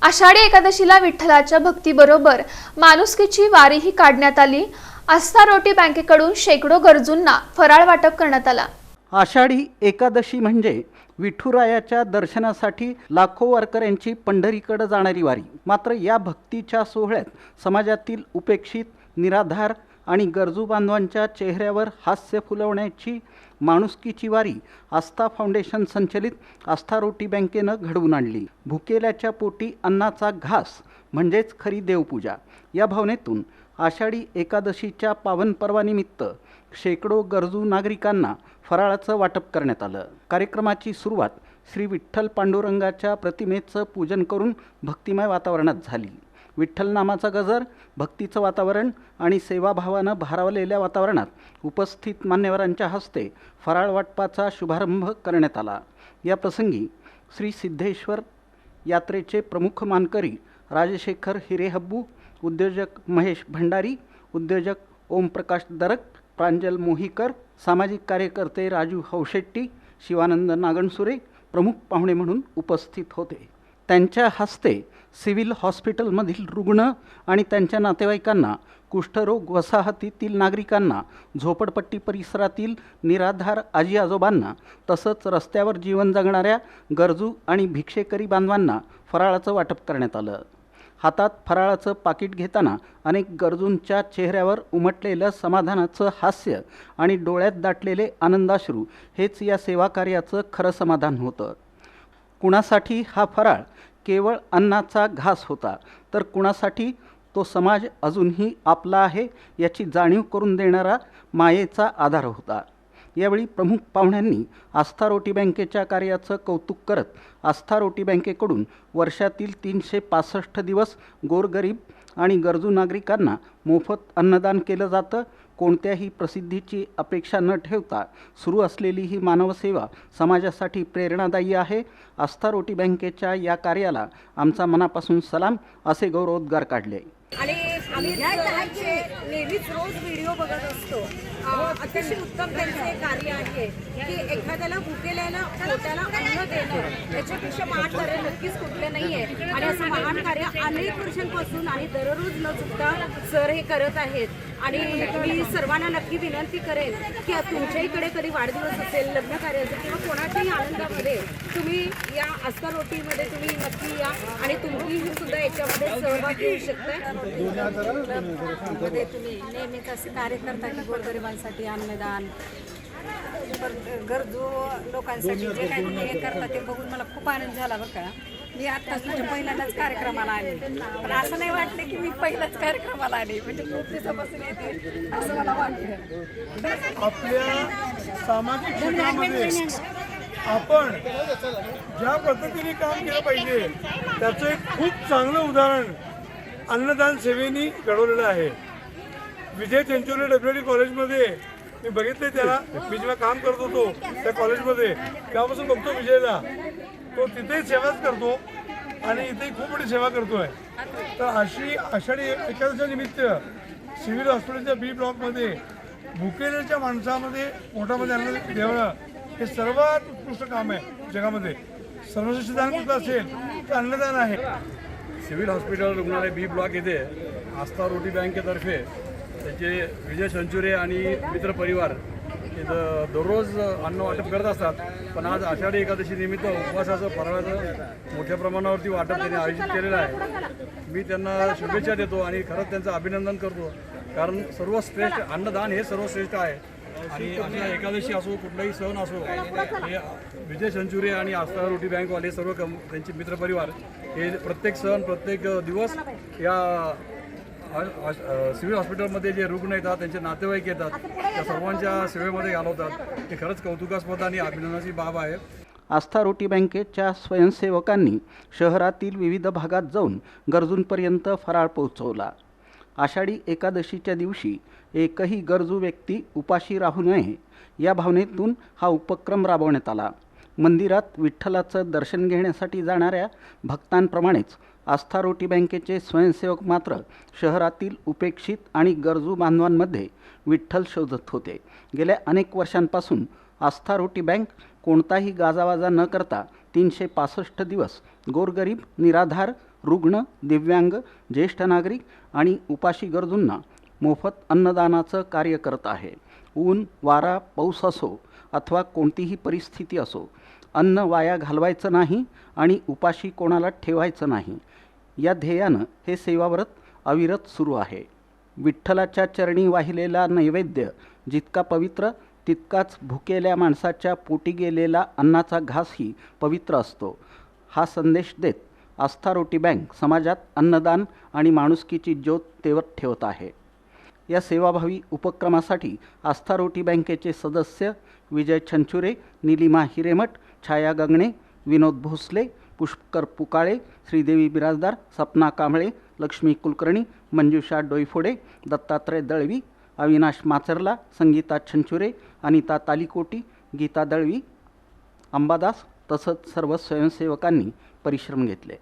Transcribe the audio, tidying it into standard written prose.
आषाढी एकादशीला विठ्ठलाच्या भक्तीबरोबर माणुसकीची वारीही काढण्यात आली। आस्था रोटी बँकेकडून शेकडो गरजूंना फराळ वाटप करण्यात आला। आषाढी एकादशी म्हणजे विठुरायाच्या दर्शनासाठी लाखो वारकऱ्यांची पंढरीकडे जाणारी वारी। मात्र या भक्तीच्या सोहळ्यात समाजातील उपेक्षित, निराधार आणि गरजू बांधवांच्या चेहऱ्यावर हास्य फुलवण्याची माणुसकीची वारी आस्था फाउंडेशन संचलित आस्था रोटी बँकेनं घडवून आणली। भुकेल्याच्या पोटी अन्नाचा घास म्हणजेच खरी देवपूजा या भावनेतून आषाढी एकादशीच्या पावन पर्वानिमित्त शेकडो गरजू नागरिकांना फराळाचं वाटप करण्यात आलं। कार्यक्रमाची सुरुवात श्री विठ्ठल पांडुरंगाच्या प्रतिमेचं पूजन करून भक्तिमय वातावरणात झाली। विठ्ठल नामाचा गजर, भक्तीचं वातावरण आणि सेवाभावानं भारावलेल्या वातावरणात उपस्थित मान्यवरांच्या हस्ते फराळ वाटपाचा शुभारंभ करण्यात आला। या प्रसंगी श्री सिद्धेश्वर यात्रेचे प्रमुख मानकरी राजशेखर हिरेहब्बू, उद्योजक महेश भंडारी, उद्योजक ओमप्रकाश दरक, प्रांजल मोहीकर, सामाजिक कार्यकर्ते राजू हौशेट्टी, शिवानंद नागणसुरे प्रमुख पाहुणे म्हणून उपस्थित होते। त्यांच्या हस्ते सिव्हिल हॉस्पिटलमधील रुग्ण आणि त्यांच्या नातेवाईकांना, कुष्ठरोग वसाहतीतील नागरिकांना, झोपडपट्टी परिसरातील निराधार आजी आजोबांना तसंच रस्त्यावर जीवन जगणाऱ्या गरजू आणि भिक्षेकरी बांधवांना फराळाचं वाटप करण्यात आलं। हातात फराळाचं पाकिट घेताना अनेक गरजूंच्या चेहऱ्यावर उमटलेलं समाधानाचं हास्य आणि डोळ्यात दाटलेले आनंदाश्रू हेच या सेवा कार्याचं खरं समाधान होतं। कुणासाठी हा फराळ केवळ अन्नाचा घास होता, तर कुणासाठी तो समाज अजूनही आपला आहे याची जाणीव करून देणारा मायेचा आधार होता। यावेळी प्रमुख पाहुण्यांनी आस्था रोटी बँकेच्या कार्याचं कौतुक करत आस्था रोटी बँकेकडून वर्षातील 365 दिवस गोरगरीब आणि गरजू नागरिकांना मोफत अन्नदान केलं जातं। कोणत्याही प्रसिद्धीची अपेक्षा न ठेवता सुरू असलेली ही मानवसेवा समाजासाठी प्रेरणादायी आहे। आस्था रोटी बँकेच्या या कार्याला आमचा मनापासून सलाम असे गौरवोद्गार काढले। आणि आम्ही सरांचे नेहमीच रोज व्हिडिओ बघत असतो। अतिशय उत्तम त्यांचे कार्य आहे की एखाद्याला भुकेल्याला पोटाला अन्न देणं याच्यापेक्षा महान कार्य नक्कीच कुठले नाही आहे। आणि असं महान कार्य अनेक वर्षांपासून आणि दररोज न चुकता सर हे करत आहेत। आणि मी सर्वांना नक्की विनंती करेन की तुमच्याकडे कधी वाढदिवस असेल, लग्न कार्याचं किंवा कोणाच्याही आनंदामध्ये तुम्ही या आस्था रोटीमध्ये तुम्ही नक्की या आणि तुम्हीही सुद्धा याच्यामध्ये सहभाग घेऊ शकता। मध्ये तुम्ही नेहमीच असे कार्य करता की गोरगरिबांसाठी अन्नदान, गरजू लोकांसाठी जे काही तुम्ही हे करता ते बघून मला खूप आनंद झाला बरं का। मी आत्ताच म्हणजे पहिल्यांदाच कार्यक्रमाला आले, पण असं नाही वाटलं की मी पहिल्याच कार्यक्रमाला आले, म्हणजे खूप दिवसापासून येते असं मला वाटतं। आपल्या सामाजिक क्षेत्रामध्ये आपण ज्या पद्धतीने काम केलं पाहिजे त्याचं एक खूप चांगलं उदाहरण अन्नदान सेवेनी घडवलेलं आहे। विजय सेंचुरी डब्ल्यूडी कॉलेजमध्ये मी बघितले त्याला, मी जेव्हा काम करत होतो त्या कॉलेजमध्ये तेव्हापासून बघतो विजयला, तो तिथेही सेवाच करतो आणि इथेही खूप मोठी सेवा करतो आहे। तर अशी आषाढी एकादशीनिमित्त सिव्हिल हॉस्पिटलच्या बी ब्लॉकमध्ये भुकेल्याच्या माणसामध्ये पोटामध्ये अन्न देणं हे सर्वात उत्कृष्ट काम आहे जगामध्ये। सर्वश्रेष्ठ दान कुठलं असेल तर अन्नदान आहे। सिव्हिल हॉस्पिटल रुग्णालय बी ब्लॉक येथे आस्था रोटी बँकेतर्फे त्याचे विजय संचुरे आणि मित्र परिवार इथं दररोज अन्न वाटप करत असतात। पण आज आषाढी एकादशी निमित्त उपवासाचं फराळाचं मोठ्या प्रमाणावरती वाटप त्यांनी आयोजित केलेलं आहे। मी त्यांना शुभेच्छा देतो आणि खरंच त्यांचं अभिनंदन करतो, कारण सर्वश्रेष्ठ अन्नदान हे सर्वश्रेष्ठ आहे। आणि अशा एकादशी असो, कुठलाही सण असो, हे विजय संचुरे आणि आस्था रोटी बँकवाले सर्व त्यांचे मित्रपरिवार हे प्रत्येक सण, प्रत्येक दिवस या सिव्हिल हॉस्पिटलमध्ये जे रुग्ण येतात, त्यांचे नातेवाईक येतात, त्या सर्वांच्या सेवेमध्ये घालवतात। हे खरंच कौतुकास्पद आणि अभिनंदनाची बाब आहे। आस्था रोटी बँकेच्या स्वयंसेवकांनी शहरातील विविध भागात जाऊन गरजूंपर्यंत फराळ पोहोचवला। आषाढी एकादशीच्या दिवशी एकही गरजू व्यक्ती उपाशी राहू नये या भावनेतून हा उपक्रम राबवण्यात आला। मंदिरात विठ्ठलाचं दर्शन घेण्यासाठी जाणाऱ्या भक्तांप्रमाणेच आस्था रोटी बँकेचे स्वयंसेवक मात्र शहरातील उपेक्षित आणि गरजू बांधवांमध्ये विठ्ठल शोधत होते। गेल्या अनेक वर्षांपासून आस्था रोटी बँक कोणताही गाजावाजा न करता 365 दिवस गोरगरीब, निराधार रुग्ण, दिव्यांग, ज्येष्ठ नागरिक आणि उपाशी गरजूंना मोफत अन्नदानाचं कार्य करत आहे. ऊन, वारा, पाऊस असो अथवा कोणतीही परिस्थिती असो, अन्न वाया घालवायचं नाही आणि उपाशी कोणाला ठेवायचं नाही, या ध्येयानं हे सेवाव्रत अविरत सुरू आहे. विठ्ठलाच्या चरणी वाहिलेला नैवेद्य जितका पवित्र, तितकाच भुकेल्या माणसाच्या पोटी गेलेला अन्नाचा घासही पवित्र असतो, हा संदेश देत आस्था रोटी बँक समाजात अन्नदान आणि माणुसकीची ज्योत तेवत ठेवत आहे. या सेवाभावी उपक्रमासाठी आस्था रोटी बँकेचे सदस्य विजय छंचुरे, निलिमा हिरेमठ, छाया गंगणे, विनोद भोसले, पुष्कर पुकाळे, श्रीदेवी बिराजदार, सपना कांबळे, लक्ष्मी कुलकर्णी, मंजुषा डोईफोडे, दत्तात्रय दळवी, अविनाश माचरला, संगीता छंचुरे, अनिता तालिकोटी, गीता दळवी, अंबादास तसंच सर्व स्वयंसेवकांनी परिश्रम घेतले.